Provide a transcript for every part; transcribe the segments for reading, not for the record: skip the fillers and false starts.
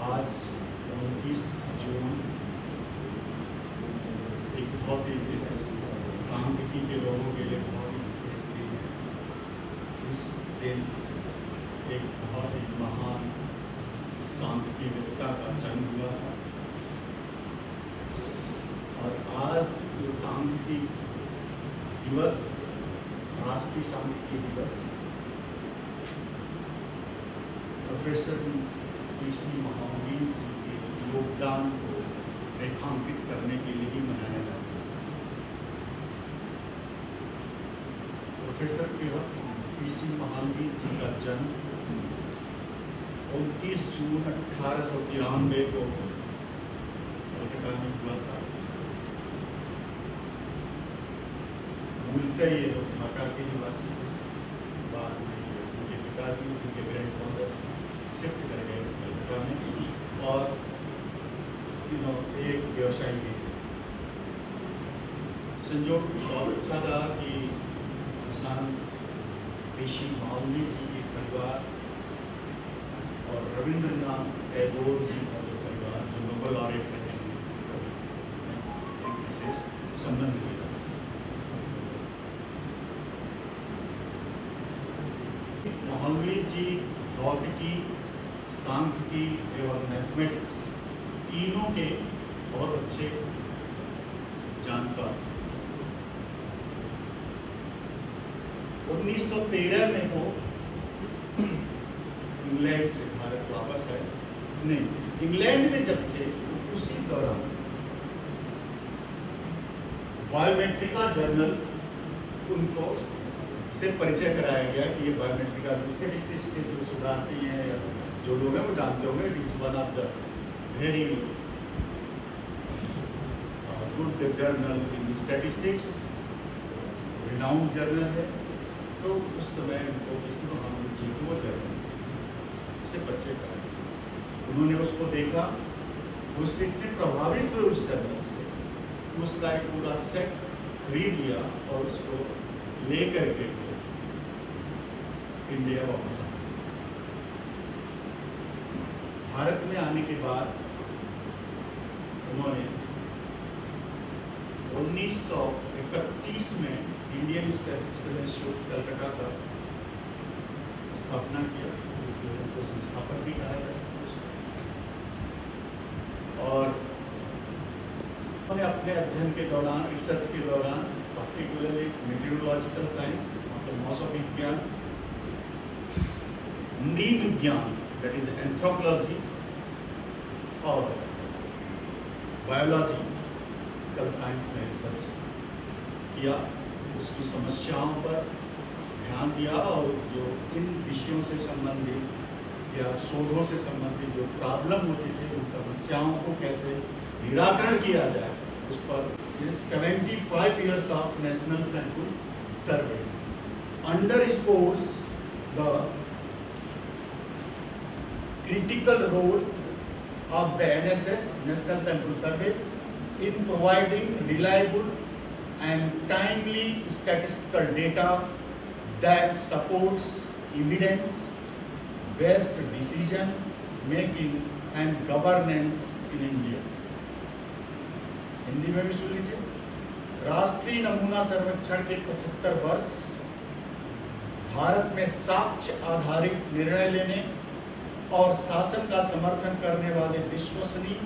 आज 29 जून एक बहुत ही विशेष सांख्यिकी के लोगों के लिए बहुत ही विशेष दिन है। इस दिन एक बहुत ही महान सांख्यिकीवेत्ता का जन्म हुआ था और आज ये सांख्यिकी दिवस, राष्ट्रीय सांख्यिकी दिवस प्रोफेसर पीसी महावीर जी के योगदान को रेखांकित करने के लिए ही मनाया जाता है। प्रोफेसर पीसी महावीर जी का जन्म 29 जून 1893 को कलकत्ता में हुआ था। मूलतः ये लोग ढाका के निवासी थे। बाद में उनके पिताजी, उनके ग्रैंडफादर शिफ्ट कर गए कलकत्ता में और एक व्यवसायी भी थे। संयोग बहुत अच्छा था कि किसान पीसी महावीर जी के परिवार और रविंद्रनाथ टैगोर जी का जो परिवार, जो नोबेल लॉरेट रहे हैं, एक विशेष संबंध भी था। महावीर जी भौतिकी, सांख्यिकी एवं मैथमेटिक्स तीनों के बहुत अच्छे जानकार थे। 1913 में वो इंग्लैंड से भारत वापस आए। नहीं, इंग्लैंड में जब थे उसी दौरान बायोमेट्रिका जर्नल उनको से परिचय कराया गया कि ये बायोमेट्रिका स्टैटिस्टिक्स के जो सुधारती हैं या जो लोग हैं वो जानते होंगे, it is one of the very good journal in statistics, renowned journal है। तो उस समय उनको किसी को हम जी को वो जर्नल से परिचय कराया। उन्होंने उसको देखा, उससे इतने प्रभावित हुए उस जर्नल से, उसका एक पूरा सेट खरीद लिया और उसको लेकर के इंडिया वापस आ। भारत में आने के बाद उन्होंने 1931 में इंडियन स्टैटिस्टिकल इंस्टीट्यूट कलकत्ता का स्थापना किया। उनको संस्थापक भी कहा जाता है। और उन्होंने अपने अध्ययन के दौरान, रिसर्च के दौरान, पर्टिकुलरली मेटीरियोलॉजिकल साइंस मतलब मौसम विज्ञान, नृ विज्ञान दैट इज एंथ्रोपोलॉजी और बायोलॉजिकल साइंस में रिसर्च किया। उसकी समस्याओं पर ध्यान दिया और जो इन विषयों से संबंधित या शोधों से संबंधित जो प्रॉब्लम होती थी, उन समस्याओं को कैसे निराकरण किया जाए उस पर 75 years of national sample survey underscores the critical role of the NSS National Sample Survey in providing reliable and timely statistical data that supports evidence-based decision making and governance in India. Hindi में भी सुन लीजिए। राष्ट्रीय नमूना सर्वेक्षण के 75 वर्ष भारत में साक्ष्य आधारित निर्णय लेने और शासन का समर्थन करने वाले विश्वसनीय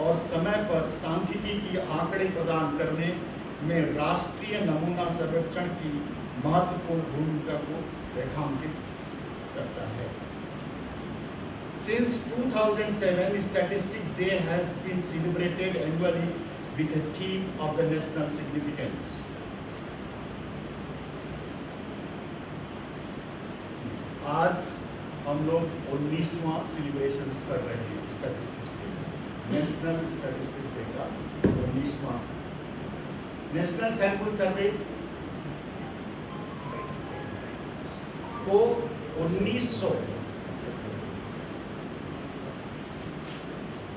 और समय पर सांख्यिकी की आंकड़े प्रदान करने में राष्ट्रीय नमूना सर्वेक्षण की महत्वपूर्ण भूमिका को रेखांकित करता है। Since 2007, Statistics Day has been celebrated annually with a theme of the national significance. आज हम लोग 19वां सेलिब्रेशंस कर रहे हैं statistics day, national statistics day का 19वां। नेशनल सैंपल सर्वे को 1900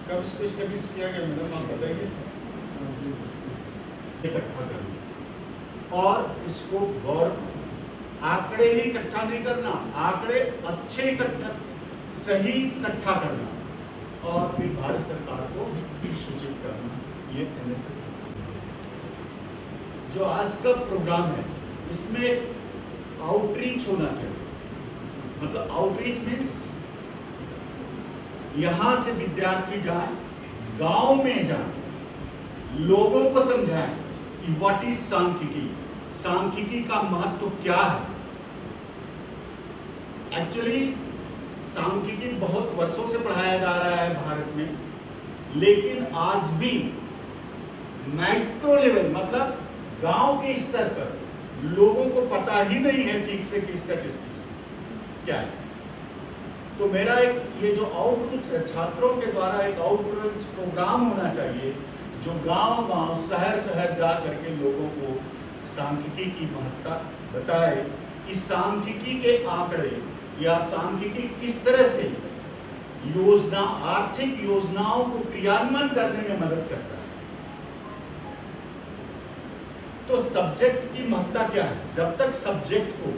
कब इसको स्टैब्लिश किया गया मैडम, आप बताइए। इकट्ठा करना और इसको गौर आंकड़े ही इकट्ठा नहीं करना, आंकड़े अच्छे इकट्ठा, सही इकट्ठा करना और भारत सरकार को सूचित करना, ये NSS जो आज का प्रोग्राम है इसमें आउटरीच होना चाहिए। मतलब आउटरीच मीन्स यहां से विद्यार्थी जाए, गांव में जाए, लोगों को समझाएं कि व्हाट इज सांख्यिकी, सांख्यिकी का महत्व क्या है। एक्चुअली सांख्यिकी बहुत वर्षों से पढ़ाया जा रहा है भारत में, लेकिन आज भी माइक्रो लेवल मतलब गांव के स्तर पर लोगों को पता ही नहीं है ठीक से कि स्टैटिस्टिक्स क्या है। तो मेरा एक ये जो आउटरीच छात्रों के द्वारा एक आउटरीच प्रोग्राम होना चाहिए जो गांव-गांव, शहर-शहर जा करके लोगों को सांख्यिकी की महत्ता बताए कि सांख्यिकी के आंकड़े या सांख्यिकी किस तरह से योजना, आर्थिक योजनाओं को क्रियान्वयन करने में मदद करता है। तो सब्जेक्ट की महत्ता क्या है? जब तक सब्जेक्ट को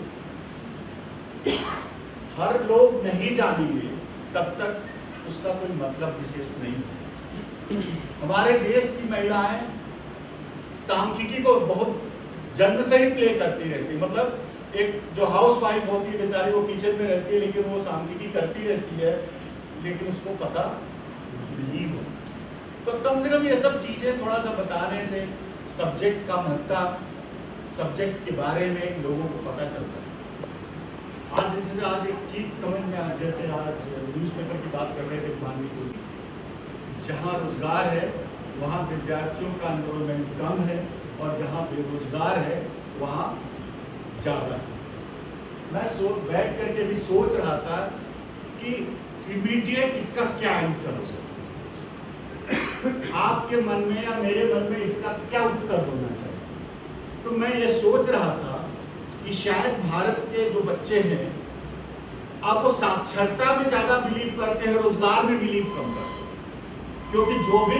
हर लोग नहीं जानेंगे तब तक उसका कोई मतलब विशेष नहीं है। हमारे देश की महिलाएं सांख्यिकी को बहुत जन्म से ही प्ले करती रहती, मतलब एक जो हाउस वाइफ होती है बेचारी, वो किचन में रहती है लेकिन वो सांख्यिकी करती रहती है, लेकिन उसको पता नहीं हो। तो कम से कम ये सब चीजें थोड़ा सा बताने से सब्जेक्ट का महत्ता, सब्जेक्ट के बारे में लोगों को पता चलता है। आज एक चीज समझ में आ, जैसे आज न्यूज़पेपर की बात कर रहे थे माननीय, जहाँ रोजगार है वहाँ विद्यार्थियों का एनरोलमेंट कम है और जहाँ बेरोजगार है वहाँ ज़्यादा है। मैं बैठ करके भी सोच रहा था कि इमीडिएट इसका क्या आंसर हो सकता है, आपके मन में या मेरे मन में इसका क्या उत्तर होना चाहिए। तो मैं ये सोच रहा था कि शायद भारत के जो बच्चे हैं अब वो साक्षरता में ज़्यादा बिलीव करते हैं, रोजगार में बिलीव कम करते हैं, क्योंकि जो भी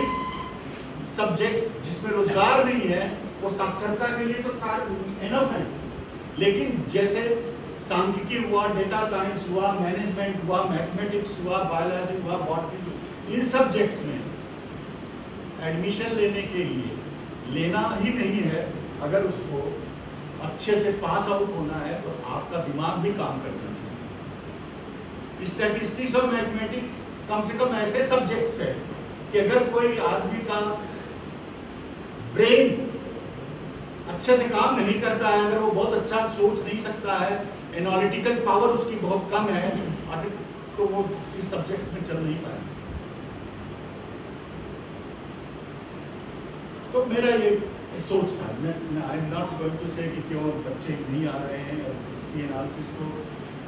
सब्जेक्ट्स जिसमें रोजगार नहीं है वो साक्षरता के लिए तो इनफ है, लेकिन जैसे सांख्यिकी हुआ, डेटा साइंस हुआ, मैनेजमेंट हुआ, मैथमेटिक्स हुआ, बायोलॉजी हुआ, बॉटनी, इन सब्जेक्ट्स में एडमिशन लेने के लिए लेना ही नहीं है। अगर उसको अच्छे से पास आउट होना है तो आपका दिमाग भी काम करना चाहिए। स्टैटिस्टिक्स और मैथमेटिक्स कम से कम ऐसे सब्जेक्ट्स है कि अगर कोई आदमी का ब्रेन अच्छे से काम नहीं करता है, अगर वो बहुत अच्छा सोच नहीं सकता है, एनालिटिकल पावर उसकी बहुत कम है, तो वो इस सब्जेक्ट्स में चल नहीं पाएगा। तो मेरा ये सोच था, I am not going to say कि क्यों बच्चे नहीं आ रहे हैं, और इसकी एनालिसिस को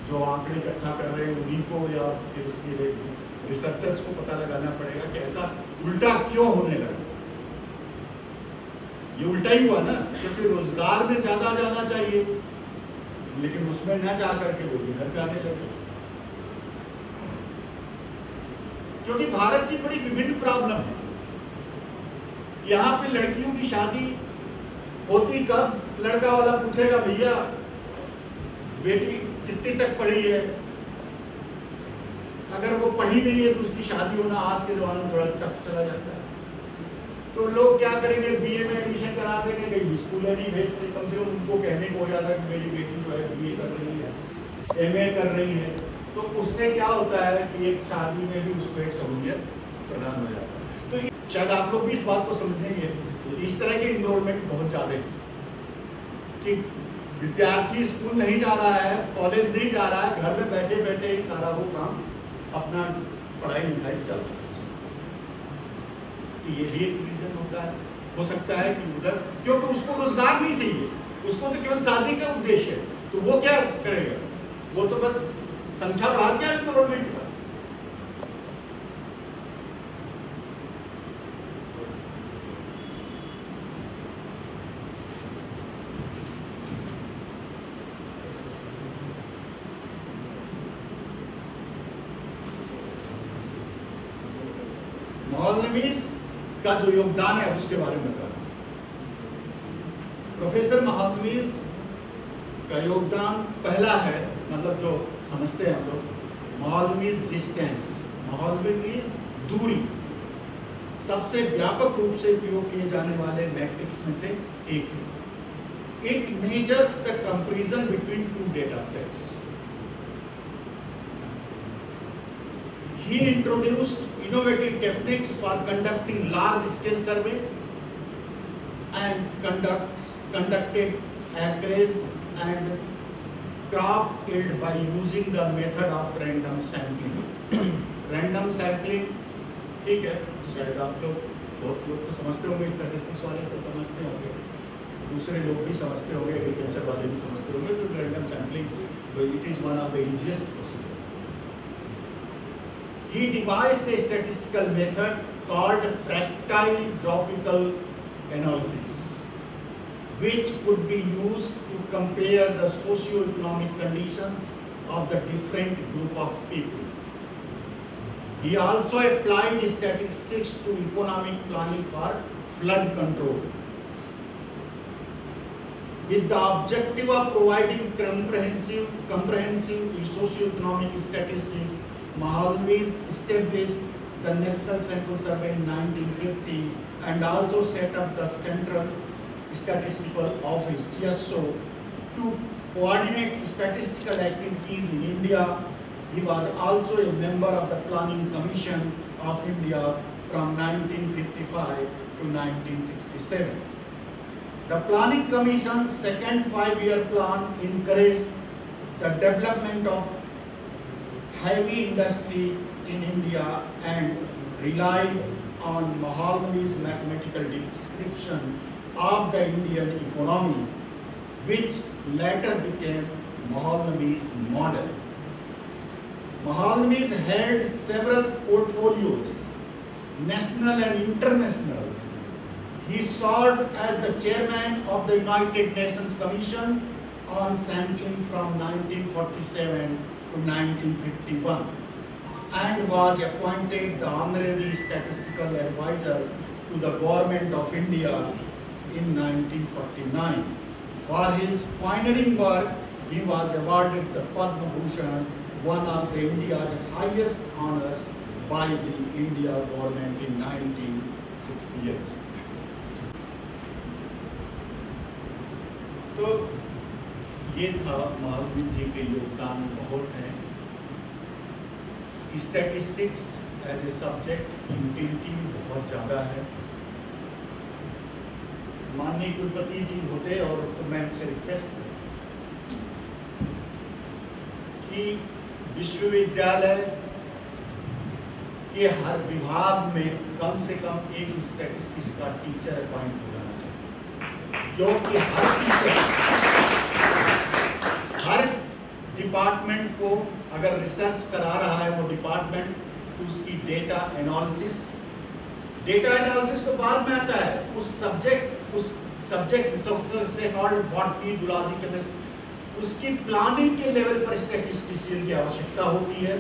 जो आंकड़े इकट्ठा कर रहे हैं उन्हीं को या फिर उसके रिसर्चर्स को पता लगाना पड़ेगा कि ऐसा उल्टा क्यों होने लगा। ये उल्टा ही हुआ ना, क्योंकि रोजगार में ज्यादा जाना चाहिए लेकिन उसमें न जा करके वो इधर जाने लगे। क्योंकि भारत की बड़ी विभिन्न प्रॉब्लम है। यहाँ पे लड़कियों की शादी होती कब, लड़का वाला पूछेगा भैया बेटी कितनी तक पढ़ी है, अगर वो पढ़ी नहीं है तो उसकी शादी होना आज के जमाने में थोड़ा टफ चला जाता है। तो लोग क्या करेंगे, बीए में एडमिशन करा देंगे, कहीं स्कूल नहीं भेजते, कम से कम उनको कहने को हो जाता है कि मेरी बेटी जो है बीए कर रही है, एमए कर रही है। तो उससे क्या होता है कि एक शादी में भी उसको एक सहूलियत प्रदान हो जाता है। तो शायद आप लोग भी इस बात को समझेंगे, इस तरह के इनरोलमेंट बहुत ज़्यादा है कि विद्यार्थी स्कूल नहीं जा रहा है, कॉलेज नहीं जा रहा है, घर में बैठे बैठे ही सारा वो काम अपना पढ़ाई लिखाई चल रहा है। तो ये भी एक रीजन होता है, हो सकता है कि उधर, क्योंकि उसको रोजगार नहीं चाहिए, उसको तो केवल शादी का उद्देश्य है, तो वो क्या करेगा, वो तो बस संख्या बढ़ा दिया एनरोलमेंट का। महालनोबिस का जो योगदान है उसके बारे में बता रहा हूं। प्रोफेसर महालनोबिस का योगदान पहला है, मतलब जो समझते हैं हम लोग, महालनोबिस डिस्टेंस, महालनोबिस दूरी, सबसे व्यापक रूप से उपयोग किए जाने वाले मैट्रिक्स में से एक है। It measures the comparison between two data sets. He introduced innovative techniques for conducting large-scale survey and conducted acreage and crop yield by using the method of random sampling. Random sampling, ठीक है, शायद आप लोग बहुत लोग तो समझते होंगे, स्टैटिस्टिक्स वाले तो समझते होंगे, दूसरे लोग भी समझते होंगे, एग्रीकल्चर वाले भी समझते होंगे। तो random sampling it is one of the easiest procedure. He devised a statistical method called fractile graphical analysis, which could be used to compare the socio-economic conditions of the different group of people. He also applied statistics to economic planning for flood control, with the objective of providing comprehensive socio-economic statistics. Mahalanobis established the National Sample Survey in 1950 and also set up the Central Statistical Office (CSO) to coordinate statistical activities in India. He was also a member of the Planning Commission of India from 1955 to 1967. The Planning Commission's second 5-year plan encouraged the development of heavy industry in India and relied on Mahalanobis' mathematical description of the Indian economy, which later became Mahalanobis' model. Mahalanobis held several portfolios, national and international. He served as the chairman of the United Nations Commission on Sampling from 1947 to 1951 and was appointed the honorary statistical advisor to the Government of India in 1949. For his pioneering work, he was awarded the Padma Bhushan, one of the India's highest honors, by the India government in 1968. तो ये था महावीर जी के योगदान बहुत हैं। Statistics as a subject utility बहुत ज़्यादा है। माननीय कुलपति जी होते और तो मैं उनसे रिक्वेस्ट करूँ कि विश्वविद्यालय के हर विभाग में कम से कम एक स्टैटिस्टिक्स का टीचर अपॉइंट हो जाना चाहिए, क्योंकि हर डिपार्टमेंट को अगर रिसर्च करा रहा है वो डिपार्टमेंट, तो उसकी डेटा एनालिसिस तो बाद में आता है। उस सब्जेक्ट से कॉल्ड बॉटनी, जूलॉजी, केमिस्ट्री, उसकी प्लानिंग के लेवल पर स्टैटिस्टिशियन की आवश्यकता होती है।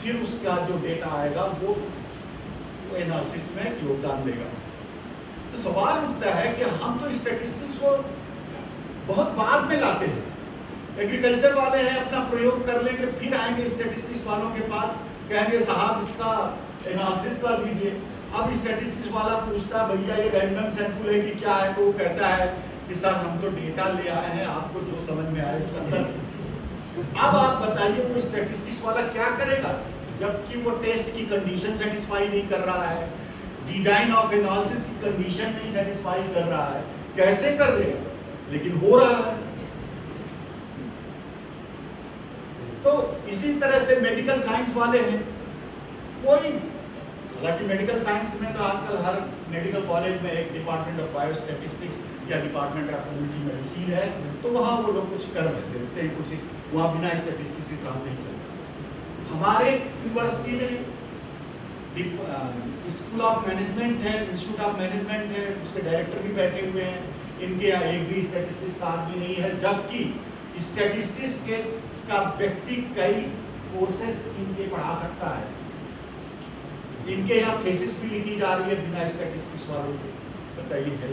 फिर उसका जो डेटा आएगा वो एनालिसिस में योगदान देगा। तो सवाल उठता है कि हम तो स्टैटिस्टिक्स को बहुत बाद में लाते हैं। एग्रीकल्चर वाले हैं, अपना प्रयोग कर लेंगे, फिर आएंगे स्टैटिस्टिक्स वालों के पास, कहेंगे साहब इसका एनालिसिस कर दीजिए। अब स्टैटिस्टिक्स वाला पूछता है भैया ये रैंडम सैंपल है कि क्या है, तो वो कहता है कि सर हम तो डेटा ले आए हैं, आपको जो समझ में आए उसका अंदर। अब आप बताइए वो स्टैटिस्टिक्स वाला क्या करेगा, जबकि वो टेस्ट की कंडीशन सेटिस्फाई नहीं कर रहा है, डिजाइन ऑफ एनालिसिस की कंडीशन नहीं सेटिस्फाई कर रहा है, कैसे कर लेगा? लेकिन हो रहा है। तो इसी तरह से मेडिकल साइंस वाले हैं, कोई, हालांकि मेडिकल साइंस में तो आजकल हर मेडिकल कॉलेज में एक डिपार्टमेंट ऑफ बायोस्टैटिस्टिक्स या डिपार्टमेंट ऑफ कम्युनिटी मेडिसिन है, तो वहाँ वो लोग कुछ कर देते हैं, कुछ वहाँ बिना स्टैटिस्टिक्स के काम नहीं चलता। हमारे यूनिवर्सिटी में स्कूल ऑफ मैनेजमेंट है, इंस्टीट्यूट ऑफ मैनेजमेंट है, उसके डायरेक्टर भी बैठे हुए हैं, इनके यहाँ एक भी स्टैटिस्टिक्स का आदमी नहीं है, जबकि स्टैटिस्टिक्स का व्यक्ति कई कोर्सेस इनके पढ़ा सकता है। इनके यहाँ थीसिस भी लिखी जा रही है बिना स्टैटिस्टिक्स वालों के, बताइए है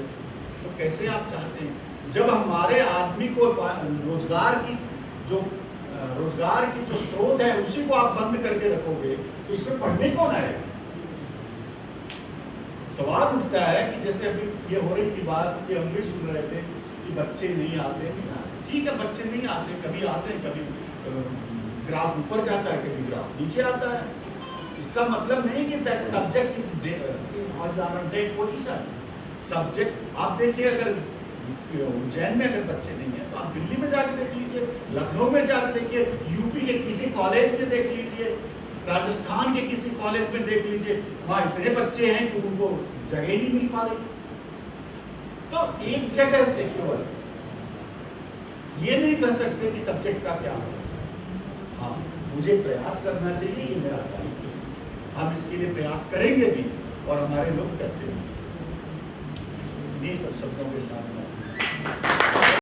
तो कैसे आप चाहते हैं? जब हमारे आदमी को रोजगार की जो स्रोत है उसी को आप बंद करके रखोगे, तो इसमें पढ़ने कौन आएगा? सवाल उठता है कि जैसे अभी ये हो रही थी बात कि हम भी सुन रहे थे कि बच्चे नहीं आते, ठीक है बच्चे नहीं आते, कभी आते हैं, कभी ग्राफ ऊपर जाता है, कभी ग्राफ नीचे आता है। इसका मतलब नहीं कि that subject is dead position. Subject आप देखिए, अगर उज्जैन में अगर बच्चे नहीं है तो आप दिल्ली में जाकर देख लीजिए, लखनऊ में जाकर देखिए, यूपी के किसी कॉलेज में देख लीजिए, राजस्थान के किसी कॉलेज में देख लीजिए, वहां इतने बच्चे हैं कि उनको जगह ही नहीं मिल पा रही। तो एक जगह से केवल ये नहीं कह सकते कि सब्जेक्ट का क्या है। हाँ, मुझे प्रयास करना चाहिए, ये मेरा दायित्व है, हम इसके लिए प्रयास करेंगे भी और हमारे लोग करते हैं। ये सब शब्दों के साथ